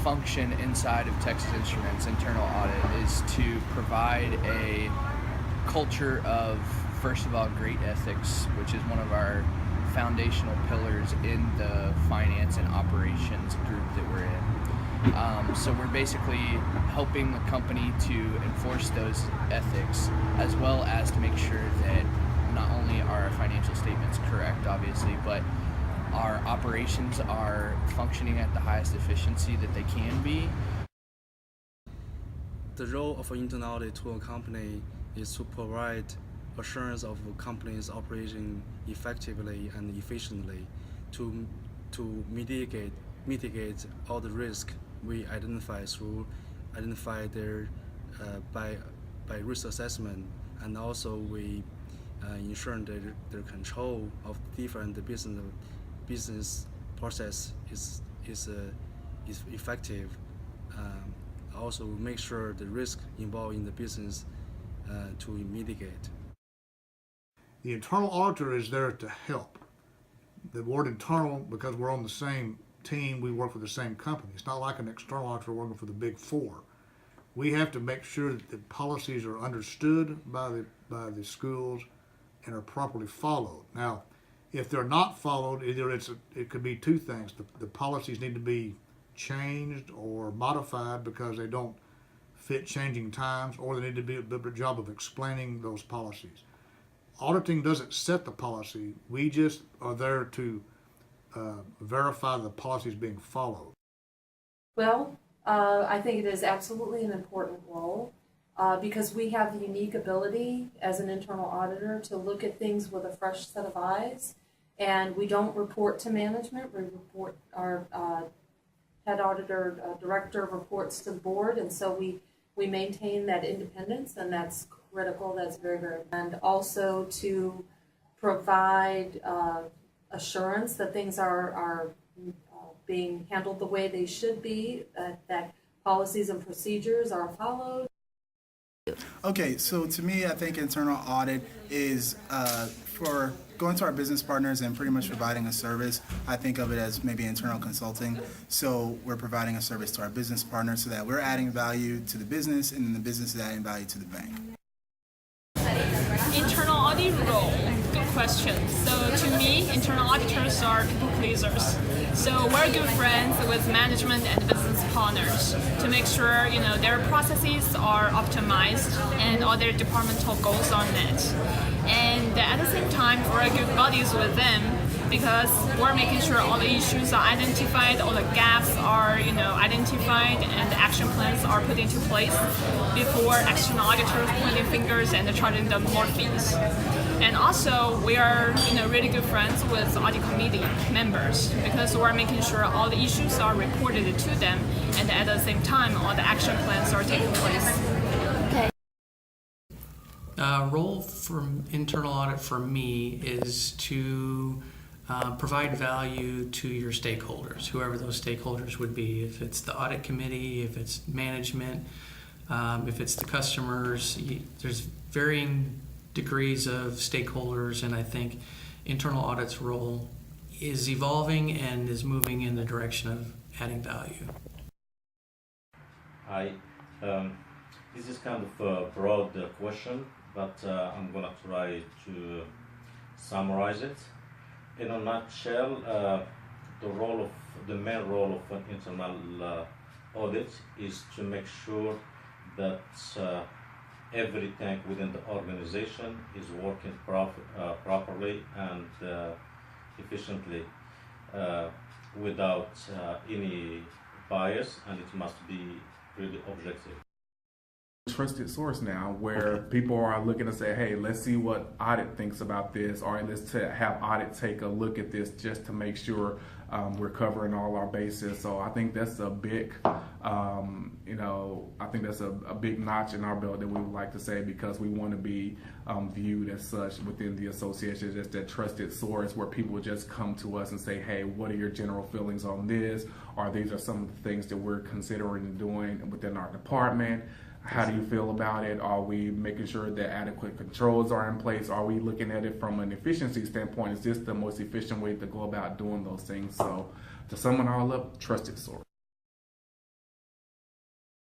function inside of Texas Instruments Internal Audit is to provide a culture of, first of all, great ethics, which is one of our foundational pillars in the finance and operations group that we're in. So we're basically helping the company to enforce those ethics, as well as to make sure that not only are our financial statements correct, obviously, but our operations are functioning at the highest efficiency that they can be. The role of an internal audit to a company is to provide assurance of a company's operating effectively and efficiently, to mitigate all the risk we identify their by risk assessment, and also we ensure that their control of different business process is effective. Also make sure the risk involved in the business to mitigate. The internal auditor is there to help. The word internal, because we're on the same team, we work for the same company. It's not like an external auditor working for the Big Four. We have to make sure that the policies are understood by the schools and are properly followed. Now, if they're not followed, either it could be two things. The policies need to be changed or modified because they don't fit changing times, or they need to be a better job of explaining those policies. Auditing doesn't set the policy. We just are there to verify the policies being followed. Well, I think it is absolutely an important role because we have the unique ability as an internal auditor to look at things with a fresh set of eyes, and we don't report to management. We report, our head auditor director reports to the board, and so we maintain that independence, and that's critical. That's very, very, and also to provide assurance that things are being handled the way they should be, that policies and procedures are followed. Okay, so to me, I think internal audit is for going to our business partners and pretty much providing a service. I think of it as maybe internal consulting. So we're providing a service to our business partners so that we're adding value to the business, and then the business is adding value to the bank. Internal audit role, good question. So to me, internal auditors are people pleasers. So we're good friends with management and business partners to make sure their processes are optimized and all their departmental goals are met. And at the same time, we're good buddies with them because we're making sure all the issues are identified, all the gaps are identified, and the action plans are put into place before external auditors pointing fingers and charging them more fees. And also, we are really good friends with audit committee members because we're making sure all the issues are reported to them, and at the same time, all the action plans are taking place. Role for internal audit for me is to provide value to your stakeholders, whoever those stakeholders would be. If it's the audit committee, if it's management, if it's the customers, there's varying degrees of stakeholders, and I think internal audit's role is evolving and is moving in the direction of adding value. Hi, this is kind of a broad question, but I'm going to try to summarize it. In a nutshell, the main role of an internal audit is to make sure that everything within the organization is working properly and efficiently without any bias, and it must be really objective. Trusted source now, where people are looking to say, hey, let's see what Audit thinks about this, or let's have Audit take a look at this just to make sure we're covering all our bases. So I think that's a big, I think that's a big notch in our belt that we would like to say, because we want to be viewed as such within the association, as that trusted source where people just come to us and say, hey, what are your general feelings on this? Or these are some of the things that we're considering doing within our department. How do you feel about it? Are we making sure that adequate controls are in place? Are we looking at it from an efficiency standpoint? Is this the most efficient way to go about doing those things? So to sum it all up, trusted source.